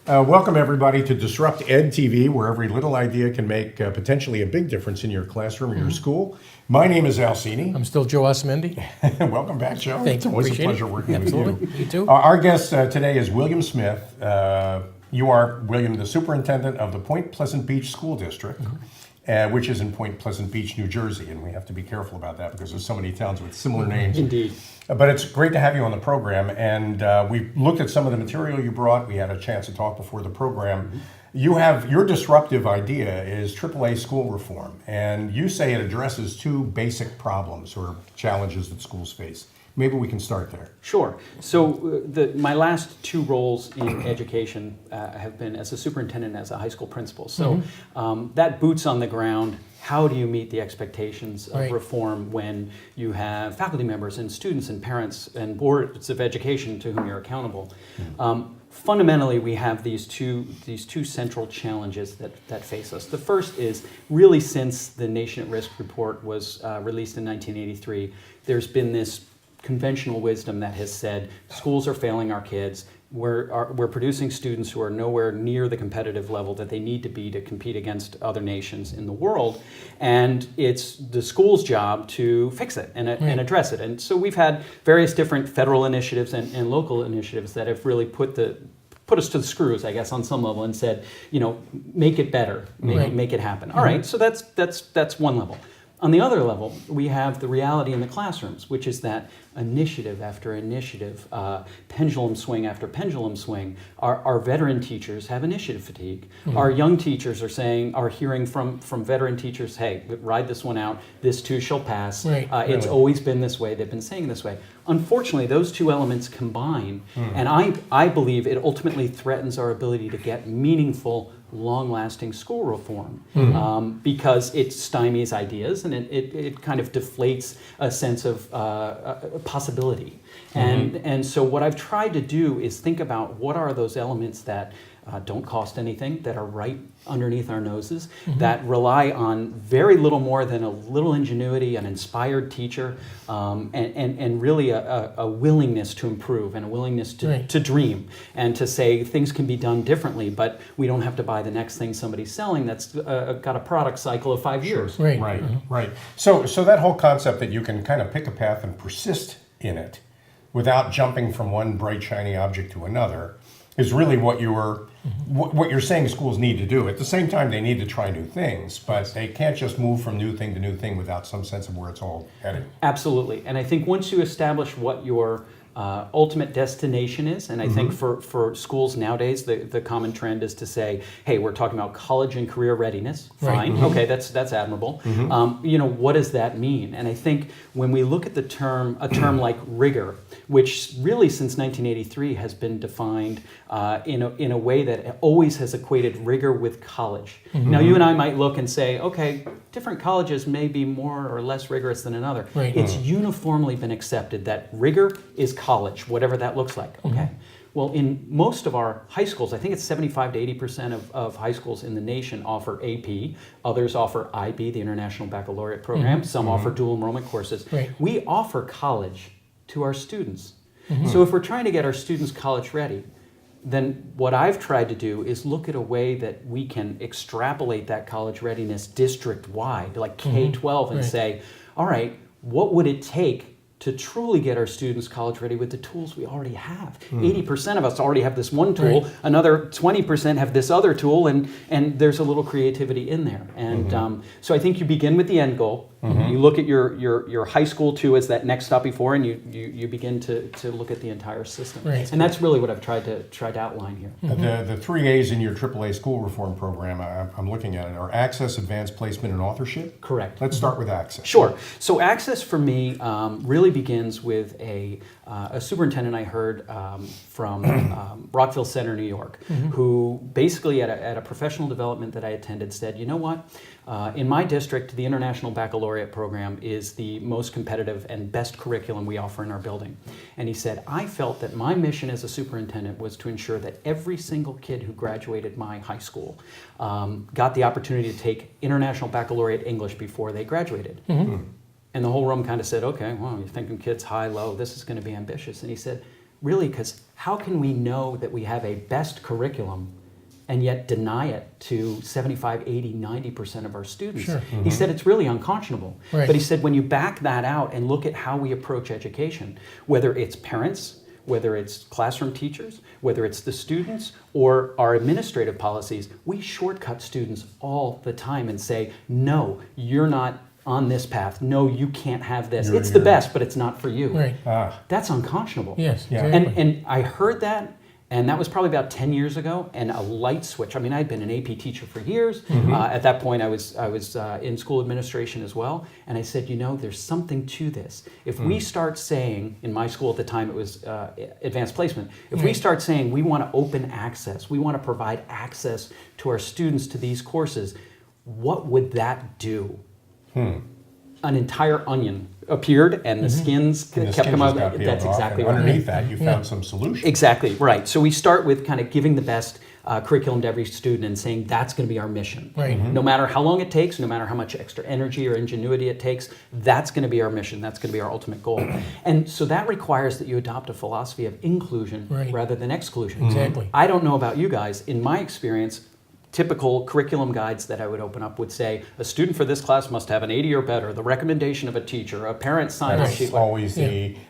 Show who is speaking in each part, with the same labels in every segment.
Speaker 1: Welcome everybody to DisruptED TV, where every little idea can make potentially a big difference in your classroom or your school. My name is Alcini.
Speaker 2: I'm still Joe Osmendi.
Speaker 1: Welcome back, Joe.
Speaker 2: Thank
Speaker 1: It's
Speaker 2: you.
Speaker 1: always a
Speaker 2: Appreciate
Speaker 1: pleasure
Speaker 2: it.
Speaker 1: working
Speaker 2: Absolutely.
Speaker 1: with you.
Speaker 2: You too.
Speaker 1: Our guest today is William Smith. You are, William, the superintendent of the Point Pleasant Beach School District, which is in Point Pleasant Beach, New Jersey. And we have to be careful about that because there's so many towns with similar names.
Speaker 3: Indeed.
Speaker 1: But it's great to have you on the program, and we looked at some of the material you brought. We had a chance to talk before the program. Your disruptive idea is AAA school reform, and you say it addresses two basic problems or challenges that schools face. Maybe we can start there.
Speaker 3: Sure. So my last two roles in education have been as a superintendent and as a high school principal. So that boots on the ground. How do you meet the expectations of reform when you have faculty members and students and parents and boards of education to whom you're accountable? Fundamentally, we have these two central challenges that face us. The first is really since the Nation at Risk report was released in 1983, there's been this conventional wisdom that has said schools are failing our kids. We're producing students who are nowhere near the competitive level that they need to be to compete against other nations in the world, and it's the school's job to fix it and address it. And so we've had various different federal initiatives and local initiatives that have really put us to the screws, I guess, on some level, and said, make it better, make it happen. All right, so that's one level. On the other level, we have the reality in the classrooms, which is that initiative after initiative, pendulum swing after pendulum swing, our veteran teachers have initiative fatigue. Our young teachers are hearing from veteran teachers, hey, ride this one out, this too shall pass. It's always been this way, they've been saying this way. Unfortunately, those two elements combine, and I believe it ultimately threatens our ability to get meaningful, long-lasting school reform because it stymies ideas and it kind of deflates a sense of possibility. And so what I've tried to do is think about what are those elements that don't cost anything, that are right underneath our noses, that rely on very little more than a little ingenuity, an inspired teacher, and really a willingness to improve and a willingness to dream and to say things can be done differently, but we don't have to buy the next thing somebody's selling that's got a product cycle of 5 years.
Speaker 1: Right. So that whole concept that you can kind of pick a path and persist in it without jumping from one bright, shiny object to another is really what you're saying schools need to do. At the same time, they need to try new things, but they can't just move from new thing to new thing without some sense of where it's all headed.
Speaker 3: Absolutely. And I think once you establish what your ultimate destination is, and I think for schools nowadays, the common trend is to say, hey, we're talking about college and career readiness. Fine. Okay, that's admirable. What does that mean? And I think when we look at a term like rigor, which really since 1983 has been defined in a way that always has equated rigor with college. Now, you and I might look and say, okay, different colleges may be more or less rigorous than another. It's uniformly been accepted that rigor is college, whatever that looks like. Okay. Well, in most of our high schools, I think it's 75 to 80% of high schools in the nation offer AP. Others offer IB, the International Baccalaureate Program. Some offer dual enrollment courses. We offer college to our students. So if we're trying to get our students college ready, then what I've tried to do is look at a way that we can extrapolate that college readiness district-wide, like K-12, and say, all right, what would it take to truly get our students college ready with the tools we already have? 80% of us already have this one tool, another 20% have this other tool, and there's a little creativity in there. And so I think you begin with the end goal. You look at your high school too as that next stop before, and you begin to look at the entire system. And that's really what I've tried to outline here.
Speaker 1: The 3 A's in your AAA school reform program, I'm looking at it, are access, advanced placement, and authorship?
Speaker 3: Correct.
Speaker 1: Let's start with access.
Speaker 3: Sure. So access for me really begins with a superintendent I heard from Rockville Center, New York, who basically at a professional development that I attended said, you know what? In my district, the International Baccalaureate Program is the most competitive and best curriculum we offer in our building. And he said, I felt that my mission as a superintendent was to ensure that every single kid who graduated my high school got the opportunity to take International Baccalaureate English before they graduated. And the whole room kind of said, okay, well, you're thinking kids high, low, this is going to be ambitious. And he said, really, because how can we know that we have a best curriculum and yet deny it to 75, 80, 90% of our students?
Speaker 2: Sure.
Speaker 3: He said it's really unconscionable.
Speaker 2: Right.
Speaker 3: But he said when you back that out and look at how we approach education, whether it's parents, whether it's classroom teachers, whether it's the students, or our administrative policies, we shortcut students all the time and say, no, you're not on this path. No, you can't have this. It's the best, but it's not for you.
Speaker 2: Right.
Speaker 3: That's unconscionable.
Speaker 2: Yes,
Speaker 1: Yeah.
Speaker 2: exactly.
Speaker 3: And I heard that, and that was probably about 10 years ago, and a light switch. I mean, I'd been an AP teacher for years. At that point, I was in school administration as well, and I said, there's something to this. If we start saying, in my school at the time, it was advanced placement, if we start saying we want to open access, we want to provide access to our students to these courses, what would that do? An entire onion appeared, and the skins
Speaker 1: And the
Speaker 3: kept
Speaker 1: skin
Speaker 3: coming
Speaker 1: just
Speaker 3: out.
Speaker 1: got peeled
Speaker 3: That's
Speaker 1: off,
Speaker 3: exactly
Speaker 1: and
Speaker 3: right.
Speaker 1: underneath that, you found some solution.
Speaker 3: Exactly, right. So we start with kind of giving the best curriculum to every student and saying that's going to be our mission.
Speaker 2: Right.
Speaker 3: No matter how long it takes, no matter how much extra energy or ingenuity it takes, that's going to be our mission. That's going to be our ultimate goal. And so that requires that you adopt a philosophy of inclusion
Speaker 2: Right.
Speaker 3: rather than exclusion.
Speaker 2: Exactly.
Speaker 3: I don't know about you guys. In my experience, typical curriculum guides that I would open up would say a student for this class must have an 80 or better, the recommendation of a teacher, a parent sign-off
Speaker 1: That's
Speaker 3: sheet.
Speaker 1: always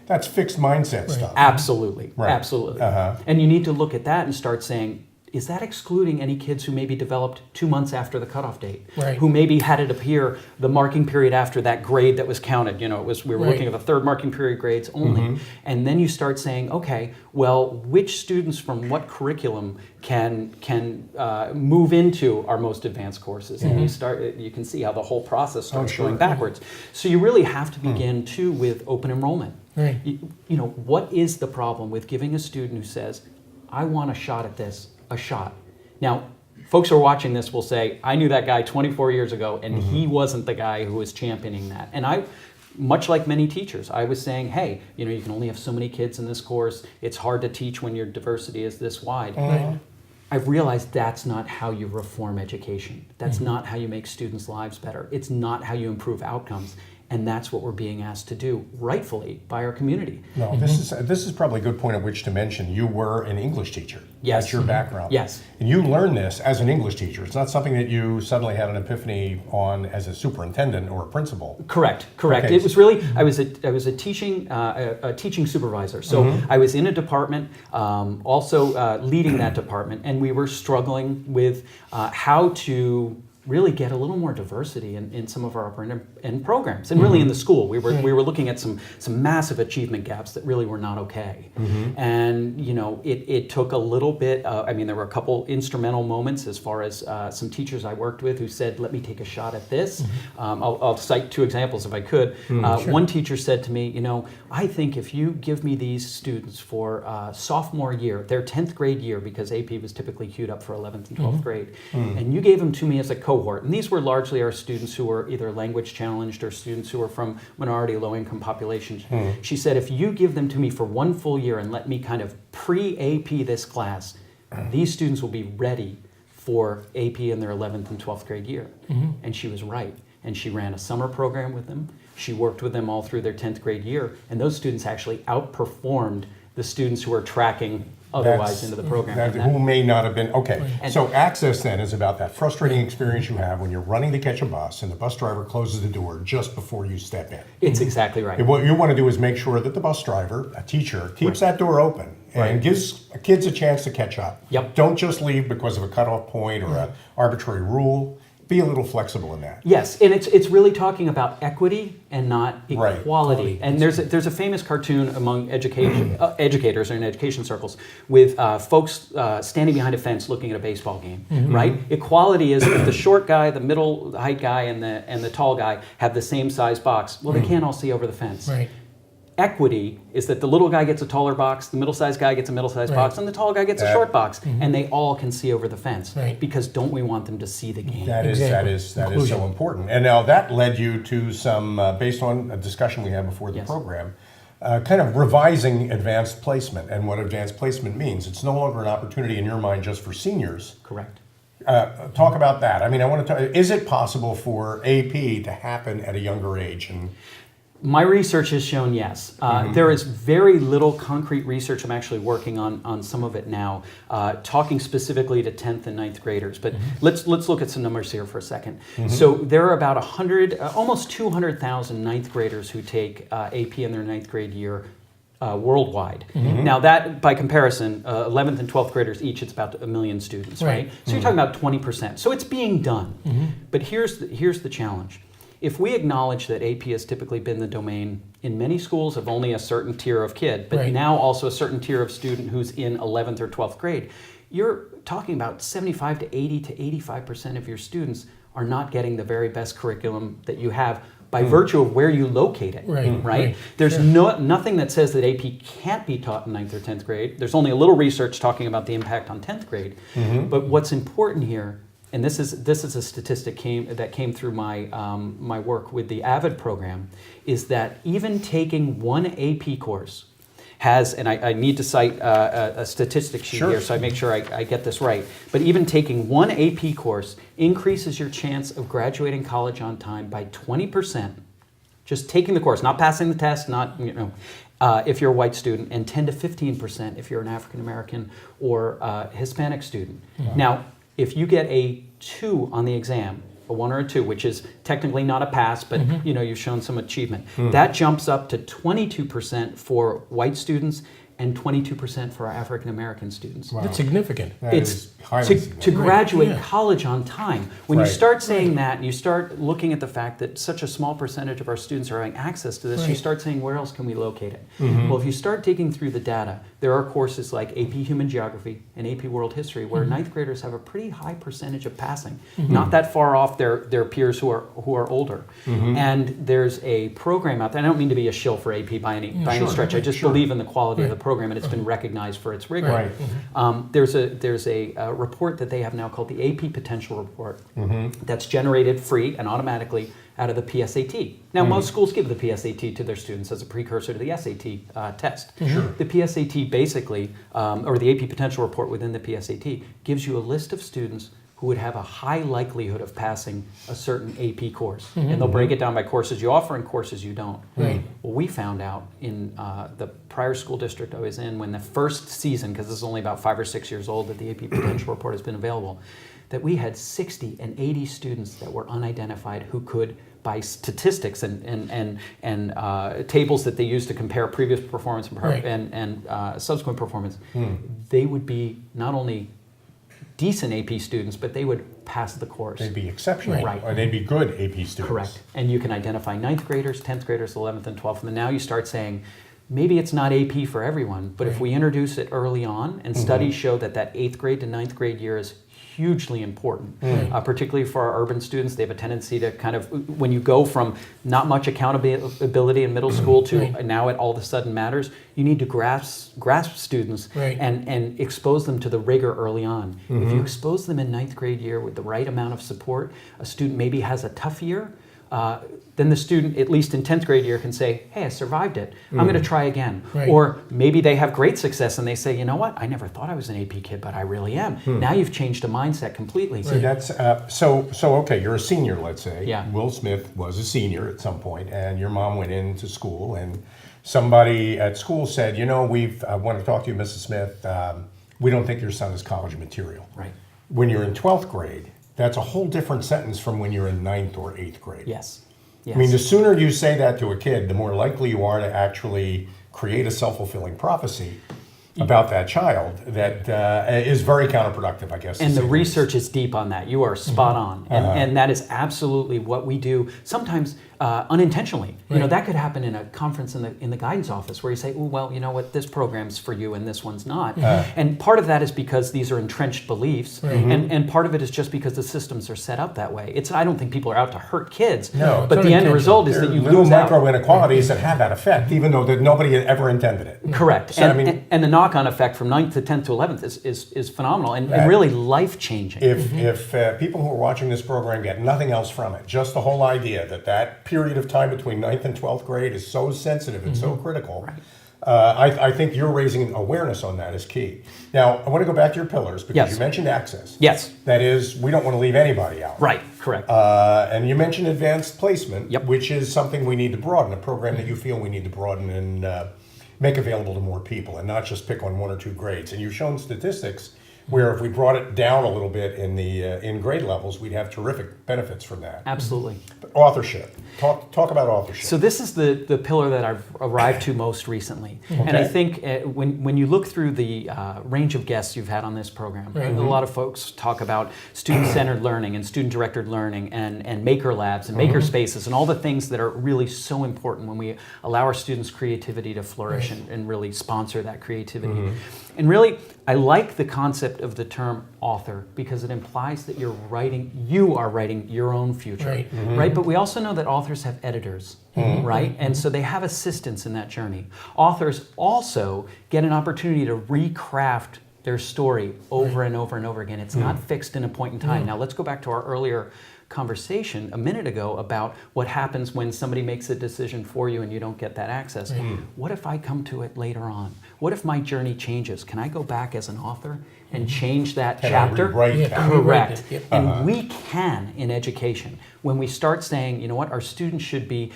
Speaker 1: that's fixed mindset stuff.
Speaker 3: Absolutely,
Speaker 1: Right.
Speaker 3: absolutely.
Speaker 1: Uh-huh.
Speaker 3: And you need to look at that and start saying, is that excluding any kids who maybe developed 2 months after the cutoff date?
Speaker 2: Right.
Speaker 3: Who maybe had it appear the marking period after that grade that was counted? We were
Speaker 2: Right.
Speaker 3: looking at the third marking period grades only. And then you start saying, okay, well, which students from what curriculum can move into our most advanced courses? And you can see how the whole process starts
Speaker 1: sure.
Speaker 3: going backwards. So you really have to begin too with open enrollment.
Speaker 2: Right.
Speaker 3: What is the problem with giving a student who says, I want a shot at this, a shot? Now, folks who are watching this will say, I knew that guy 24 years ago, and he wasn't the guy who was championing that. And I, much like many teachers, I was saying, hey, you can only have so many kids in this course. It's hard to teach when your diversity is this wide. I've realized that's not how you reform education. That's not how you make students' lives better. It's not how you improve outcomes. And that's what we're being asked to do, rightfully, by our community.
Speaker 1: No, this is probably a good point at which to mention. You were an English teacher.
Speaker 3: Yes.
Speaker 1: That's your background.
Speaker 3: Yes.
Speaker 1: And you learned this as an English teacher. It's not something that you suddenly had an epiphany on as a superintendent or a principal.
Speaker 3: Correct.
Speaker 1: Okay.
Speaker 3: It was really I was a teaching supervisor. So I was in a department, also leading that department, and we were struggling with how to really get a little more diversity in some of our upper end programs, and really in the school. We were looking at some massive achievement gaps that really were not okay. And it took a little bit. There were a couple instrumental moments as far as some teachers I worked with who said, "Let me take a shot at this." I'll cite 2 examples if I could.
Speaker 2: Sure.
Speaker 3: One teacher said to me, I think if you give me these students for sophomore year, their 10th grade year, because AP was typically queued up for 11th and 12th grade, and you gave them to me as a cohort, and these were largely our students who were either language challenged or students who were from minority low-income populations. She said, if you give them to me for 1 full year and let me kind of pre-AP this class, these students will be ready for AP in their 11th and 12th grade year. And she was right. And she ran a summer program with them. She worked with them all through their 10th grade year, and those students actually outperformed the students who were tracking otherwise into the program.
Speaker 1: Who may not have been, okay. So access then is about that frustrating experience you have when you're running to catch a bus and the bus driver closes the door just before you step in.
Speaker 3: It's exactly right.
Speaker 1: And what you want to do is make sure that the bus driver, a teacher, keeps that door open and gives kids a chance to catch up.
Speaker 3: Yep.
Speaker 1: Don't just leave because of a cutoff point or an arbitrary rule. Be a little flexible in that.
Speaker 3: Yes, and it's really talking about equity and not
Speaker 1: Right.
Speaker 3: equality. And there's a famous cartoon among educators or in education circles with folks standing behind a fence looking at a baseball game, right? Equality is that the short guy, the middle height guy, and the tall guy have the same size box. Well, they can't all see over the fence.
Speaker 2: Right.
Speaker 3: Equity is that the little guy gets a taller box, the middle-sized guy gets a middle-sized box, and the tall guy gets a short box, and they all can see over the fence.
Speaker 2: Right.
Speaker 3: Because don't we want them to see the game?
Speaker 1: That is
Speaker 2: Inclusion.
Speaker 1: so important. And now that led you to some, based on a discussion we had before the
Speaker 3: Yes.
Speaker 1: program, kind of revising advanced placement and what advanced placement means. It's no longer an opportunity in your mind just for seniors.
Speaker 3: Correct.
Speaker 1: Talk about that. I want to talk, is it possible for AP to happen at a younger age? And
Speaker 3: My research has shown yes. There is very little concrete research. I'm actually working on some of it now, talking specifically to 10th and 9th graders. But let's look at some numbers here for a second. So there are about 100, almost 200,000 9th graders who take AP in their 9th grade year worldwide. Now that, by comparison, 11th and 12th graders each, it's about 1 million students, right? So you're talking about 20%. So it's being done. But here's the challenge. If we acknowledge that AP has typically been the domain in many schools of only a certain tier of kid, but now also a certain tier of student who's in 11th or 12th grade, you're talking about 75 to 80 to 85% of your students are not getting the very best curriculum that you have by virtue of where you locate it, right? There's nothing that says that AP can't be taught in 9th or 10th grade. There's only a little research talking about the impact on 10th grade. But what's important here, and this is a statistic that came through my my work with the AVID program, is that even taking one AP course has, and I need to cite a statistic sheet here so I make sure I get this right, but even taking one AP course increases your chance of graduating college on time by 20%. Just taking the course, not passing the test, not, if you're a white student, and 10 to 15% if you're an African American or Hispanic student. Now, if you get a 2 on the exam, a 1 or a 2, which is technically not a pass, but you've shown some achievement, that jumps up to 22% for white students and 22% for our African American students.
Speaker 1: Wow.
Speaker 2: That's significant.
Speaker 1: It's highly significant.
Speaker 3: To graduate college on time. When you start saying that, and you start looking at the fact that such a small percentage of our students are having access to this, you start saying, where else can we locate it? Well, if you start digging through the data, there are courses like AP Human Geography and AP World History where 9th graders have a pretty high percentage of passing, not that far off their peers who are older. And there's a program out there. I don't mean to be a shill for AP by any stretch. I just believe in the quality of the program, and it's been recognized for its rigor. There's a report that they have now called the AP Potential Report that's generated free and automatically out of the PSAT. Now, most schools give the PSAT to their students as a precursor to the SAT test. The PSAT basically, or the AP Potential Report within the PSAT, gives you a list of students who would have a high likelihood of passing a certain AP course. And they'll break it down by courses you offer and courses you don't. Well, we found out in the prior school district I was in, when the first season, because this is only about 5 or 6 years old that the AP Potential Report has been available, that we had 60 and 80 students that were unidentified who could, by statistics and tables that they use to compare previous performance and subsequent performance, they would be not only decent AP students, but they would pass the course.
Speaker 1: They'd be exceptional, or they'd be good AP students.
Speaker 3: Correct. And you can identify 9th graders, 10th graders, 11th and 12th, and then now you start saying, maybe it's not AP for everyone, but if we introduce it early on, and studies show that 8th grade to 9th grade year is hugely important, particularly for our urban students. They have a tendency to kind of, when you go from not much accountability in middle school to now it all of a sudden matters, you need to grasp students and expose them to the rigor early on. If you expose them in 9th grade year with the right amount of support, a student maybe has a tough year, then the student, at least in 10th grade year, can say, hey, I survived it. I'm going to try again. Or maybe they have great success and they say, you know what, I never thought I was an AP kid, but I really am. Now you've changed the mindset completely.
Speaker 1: See, that's, so okay, you're a senior, let's say. Will Smith was a senior at some point, and your mom went into school, and somebody at school said, I want to talk to you, Mrs. Smith. We don't think your son is college material. When you're in 12th grade, that's a whole different sentence from when you're in 9th or 8th grade.
Speaker 3: Yes.
Speaker 1: I mean, the sooner you say that to a kid, the more likely you are to actually create a self-fulfilling prophecy about that child that is very counterproductive, I guess.
Speaker 3: And the research is deep on that. You are spot on. And that is absolutely what we do, sometimes unintentionally. That could happen in a conference in the guidance office where you say, oh, well, you know what, this program's for you and this one's not. And part of that is because these are entrenched beliefs. And part of it is just because the systems are set up that way. I don't think people are out to hurt kids.
Speaker 1: No,
Speaker 3: but the end result is that you
Speaker 1: little
Speaker 3: lose out.
Speaker 1: micro inequalities that have that effect, even though that nobody had ever intended it.
Speaker 3: Correct.
Speaker 1: So,
Speaker 3: and the knock-on effect from 9th to 10th to 11th is phenomenal and really life-changing.
Speaker 1: If people who are watching this program get nothing else from it, just the whole idea that period of time between 9th and 12th grade is so sensitive and so critical, I think you're raising awareness on that is key. Now, I want to go back to your pillars because
Speaker 3: Yes.
Speaker 1: you mentioned access.
Speaker 3: Yes.
Speaker 1: That is, we don't want to leave anybody out.
Speaker 3: Right, correct.
Speaker 1: And you mentioned advanced placement,
Speaker 3: Yep.
Speaker 1: which is something we need to broaden, a program that you feel we need to broaden and make available to more people and not just pick on 1 or 2 grades. And you've shown statistics where if we brought it down a little bit in the in grade levels, we'd have terrific benefits from that.
Speaker 3: Absolutely.
Speaker 1: But authorship. Talk about authorship.
Speaker 3: So this is the pillar that I've arrived to most recently. And I think when you look through the range of guests you've had on this program, a lot of folks talk about student-centered learning and student-directed learning and maker labs and maker spaces and all the things that are really so important when we allow our students' creativity to flourish and really sponsor that creativity. And really, I like the concept of the term author because it implies that you are writing your own future, right? But we also know that authors have editors, right? And so they have assistants in that journey. Authors also get an opportunity to recraft their story over and over and over again. It's not fixed in a point in time. Now let's go back to our earlier conversation a minute ago about what happens when somebody makes a decision for you and you don't get that access. What if I come to it later on? What if my journey changes? Can I go back as an author and change that chapter? Correct. And we can in education. When we start saying, you know what, our students should be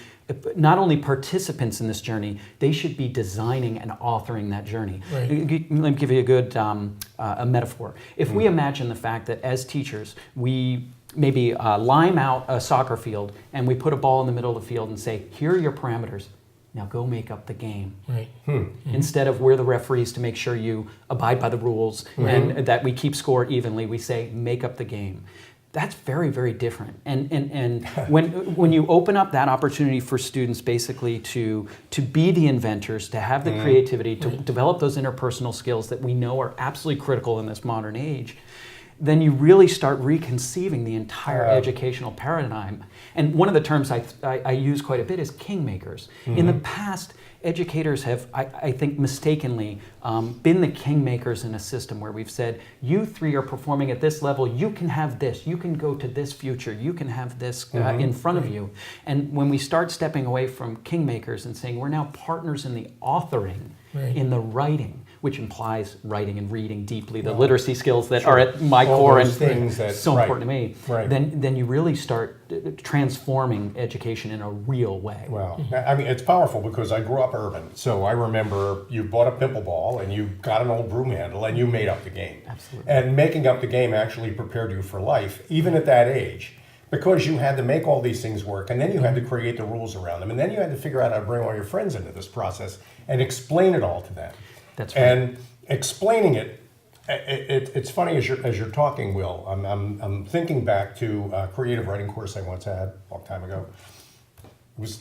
Speaker 3: not only participants in this journey, they should be designing and authoring that journey. Let me give you a good a metaphor. If we imagine the fact that as teachers, we maybe lime out a soccer field and we put a ball in the middle of the field and say, here are your parameters. Now go make up the game. Instead of we're the referees to make sure you abide by the rules and that we keep score evenly, we say make up the game. That's very, very different. And when you open up that opportunity for students basically to be the inventors, to have the creativity, to develop those interpersonal skills that we know are absolutely critical in this modern age, then you really start reconceiving the entire educational paradigm. And one of the terms I use quite a bit is kingmakers. In the past, educators have, I think mistakenly, been the kingmakers in a system where we've said, you 3 are performing at this level, you can have this, you can go to this future, you can have this in front of you. And when we start stepping away from kingmakers and saying we're now partners in the authoring, in the writing, which implies writing and reading deeply, the literacy skills that are at my core and
Speaker 1: things that,
Speaker 3: so important to me, then you really start transforming education in a real way.
Speaker 1: Well, I mean, it's powerful because I grew up urban. So I remember you bought a pimple ball and you got an old broom handle and you made up the game.
Speaker 3: Absolutely.
Speaker 1: And making up the game actually prepared you for life, even at that age. Because you had to make all these things work, and then you had to create the rules around them, and then you had to figure out how to bring all your friends into this process and explain it all to them.
Speaker 3: That's right.
Speaker 1: And explaining it's funny as you're talking, Will. I'm thinking back to a creative writing course I once had a long time ago.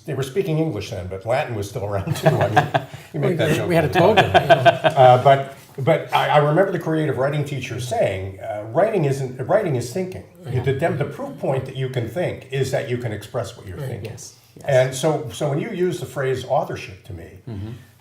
Speaker 1: They were speaking English then, but Latin was still around too. I mean, you make that joke.
Speaker 2: We had a toga.
Speaker 1: But I remember the creative writing teacher saying, writing is thinking. The proof point that you can think is that you can express what you're thinking.
Speaker 3: Yes.
Speaker 1: And so when you use the phrase authorship to me,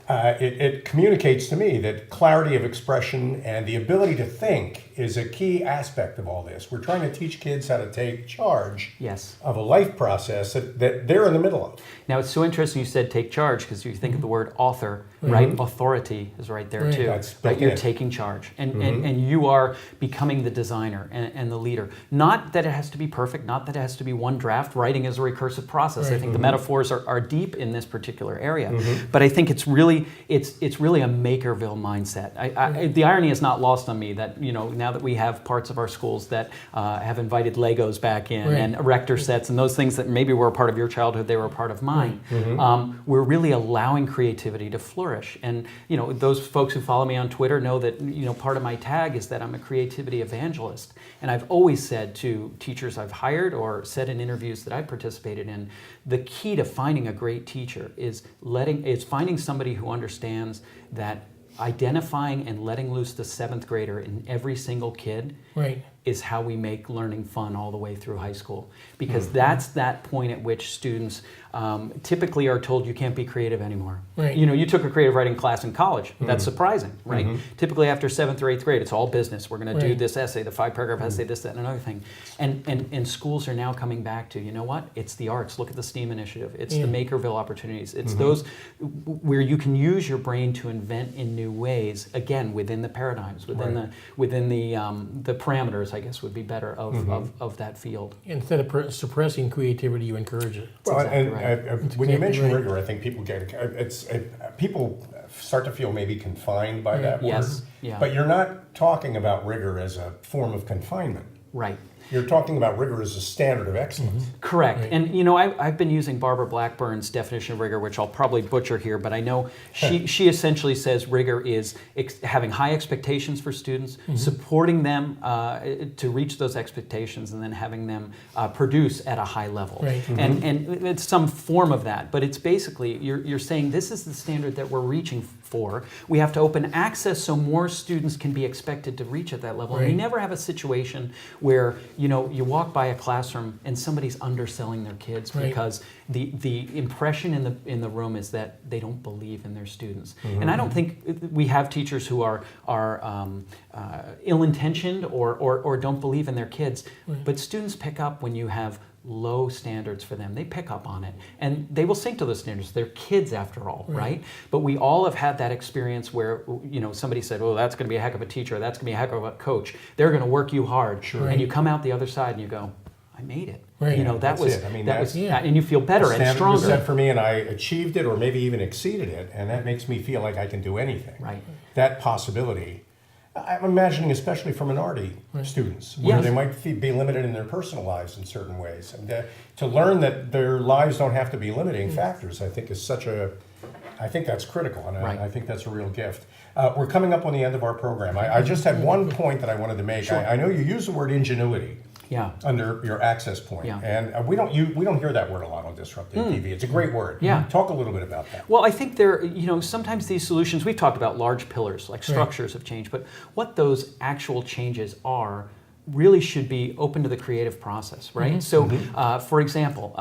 Speaker 1: it communicates to me that clarity of expression and the ability to think is a key aspect of all this. We're trying to teach kids how to take charge of a life process that they're in the middle of.
Speaker 3: Now, it's so interesting you said take charge because you think of the word author, right? Authority is right there too. Right? You're taking charge and you are becoming the designer and the leader. Not that it has to be perfect, not that it has to be one draft. Writing is a recursive process. I think the metaphors are deep in this particular area. But I think it's really a Makerville mindset. The irony is not lost on me that, you know, now that we have parts of our schools that have invited Legos back in and erector sets and those things that maybe were a part of your childhood, they were a part of mine. We're really allowing creativity to flourish. And, you know, those folks who follow me on Twitter know that, you know, part of my tag is that I'm a creativity evangelist. And I've always said to teachers I've hired or said in interviews that I've participated in, the key to finding a great teacher is finding somebody who understands that identifying and letting loose the 7th grader in every single kid is how we make learning fun all the way through high school. Because that's that point at which students typically are told you can't be creative anymore.
Speaker 2: Right.
Speaker 3: You know, you took a creative writing class in college. That's surprising, right? Typically after 7th or 8th grade, it's all business. We're going to do this essay, the 5-paragraph essay, this, that, and another thing. And schools are now coming back to, you know what? It's the arts. Look at the STEAM initiative. It's the Makerville opportunities. It's those where you can use your brain to invent in new ways, again, within the paradigms, within the parameters, I guess would be better of that field.
Speaker 2: Instead of suppressing creativity, you encourage it.
Speaker 1: Well,
Speaker 3: exactly
Speaker 1: and when you
Speaker 2: exactly
Speaker 1: mention
Speaker 2: right.
Speaker 1: rigor, I think people people start to feel maybe confined by that
Speaker 3: Yes,
Speaker 1: word.
Speaker 3: yeah.
Speaker 1: But you're not talking about rigor as a form of confinement.
Speaker 3: Right.
Speaker 1: You're talking about rigor as a standard of excellence.
Speaker 3: Correct.
Speaker 2: Right.
Speaker 3: And you know, I've been using Barbara Blackburn's definition of rigor, which I'll probably butcher here, but I know she essentially says rigor is having high expectations for students, supporting them to reach those expectations, and then having them produce at a high level.
Speaker 2: Right.
Speaker 3: And it's some form of that, but it's basically, you're saying this is the standard that we're reaching for. We have to open access so more students can be expected to reach at that level. And we
Speaker 2: Right.
Speaker 3: never have a situation where, you know, you walk by a classroom and somebody's underselling their kids
Speaker 2: Right.
Speaker 3: because the impression in the room is that they don't believe in their students. And I don't think we have teachers who are ill-intentioned or don't believe in their kids, but students pick up when you have low standards for them. They pick up on it and they will sink to those standards. They're kids after all, right? But we all have had that experience where, you know, somebody said, oh, that's going to be a heck of a teacher, that's going to be a heck of a coach, they're going to work you hard.
Speaker 1: Sure.
Speaker 3: And you come out the other side and you go, I made it.
Speaker 2: Right.
Speaker 3: You know, that
Speaker 1: That's
Speaker 3: was
Speaker 1: it. I mean,
Speaker 3: that was
Speaker 1: that's-
Speaker 2: Yeah.
Speaker 3: and you feel better and
Speaker 1: Standard was
Speaker 3: stronger.
Speaker 1: set for me, and I achieved it, or maybe even exceeded it, and that makes me feel like I can do anything.
Speaker 3: Right.
Speaker 1: That possibility, I'm imagining, especially for minority students, where
Speaker 3: Yes.
Speaker 1: they might be limited in their personal lives in certain ways, and to learn that their lives don't have to be limiting factors, I think is I think that's critical, and
Speaker 3: Right.
Speaker 1: I think that's a real gift. We're coming up on the end of our program. I just had one point that I wanted to make.
Speaker 3: Sure.
Speaker 1: I know you use the word ingenuity.
Speaker 3: Yeah.
Speaker 1: Under your access point,
Speaker 3: Yeah.
Speaker 1: and we don't hear that word a lot on DisruptED TV. It's a great word.
Speaker 3: Yeah.
Speaker 1: Talk a little bit about that.
Speaker 3: Well, I think you know, sometimes these solutions, we've talked about large pillars, like structures of change, but what those actual changes are really should be open to the creative process, right? So, for example,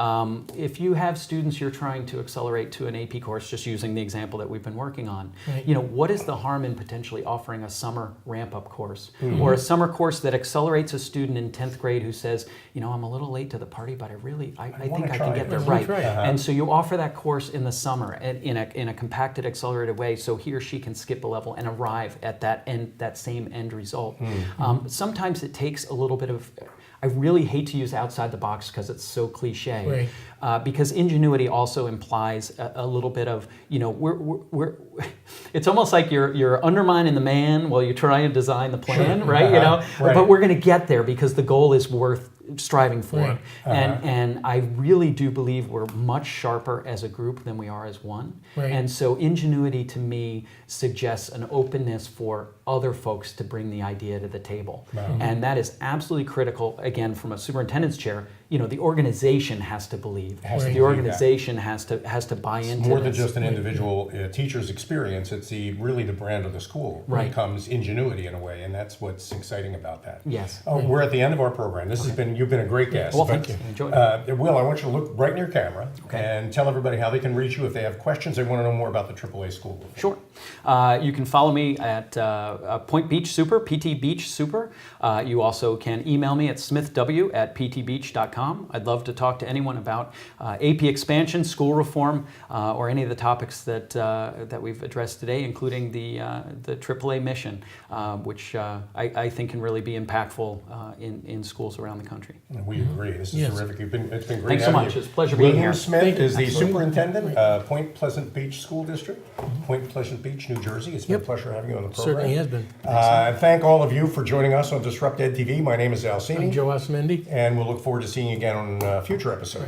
Speaker 3: if you have students you're trying to accelerate to an AP course, just using the example that we've been working on, you know, what is the harm in potentially offering a summer ramp-up course or a summer course that accelerates a student in 10th grade who says, you know, I'm a little late to the party, but I think I can get there right. And so you offer that course in the summer in a compacted, accelerated way, so he or she can skip a level and arrive at that same end result. Sometimes it takes a little bit of, I really hate to use outside the box because it's so cliche, because ingenuity also implies a little bit of, you know, we're it's almost like you're undermining the man while you're trying to design the plan, right? You know, but we're going to get there because the goal is worth striving for. And I really do believe we're much sharper as a group than we are as one. And so ingenuity to me suggests an openness for other folks to bring the idea to the table. And that is absolutely critical, again, from a superintendent's chair. You know, the organization has to believe. The organization has to buy into
Speaker 1: More than just an individual teacher's experience, it's really the brand of the school. It becomes ingenuity in a way, and that's what's exciting about that.
Speaker 3: Yes.
Speaker 1: We're at the end of our program. You've been a great guest.
Speaker 3: Well, thank you. Enjoyed it.
Speaker 1: Will, I want you to look right in your camera and tell everybody how they can reach you if they have questions, they want to know more about the AAA school.
Speaker 3: Sure. You can follow me at Point Beach Super, PT Beach Super. You also can email me at smithw@ptbeach.com. I'd love to talk to anyone about AP expansion, school reform, or any of the topics that we've addressed today, including the AAA mission, which I think can really be impactful in schools around the country.
Speaker 1: We agree. This is terrific. It's been great.
Speaker 3: Thanks so
Speaker 1: having
Speaker 3: much.
Speaker 1: you.
Speaker 3: It's a pleasure being
Speaker 1: William
Speaker 3: here.
Speaker 1: Smith is the superintendent, Point Pleasant Beach School District, Point Pleasant Beach, New Jersey. It's been a pleasure having you on the program.
Speaker 2: Certainly has been.
Speaker 1: Thank all of you for joining us on DisruptED TV. My name is Al Cini,
Speaker 2: I'm Joe Osmendi.
Speaker 1: and we'll look forward to seeing you again on a future episode.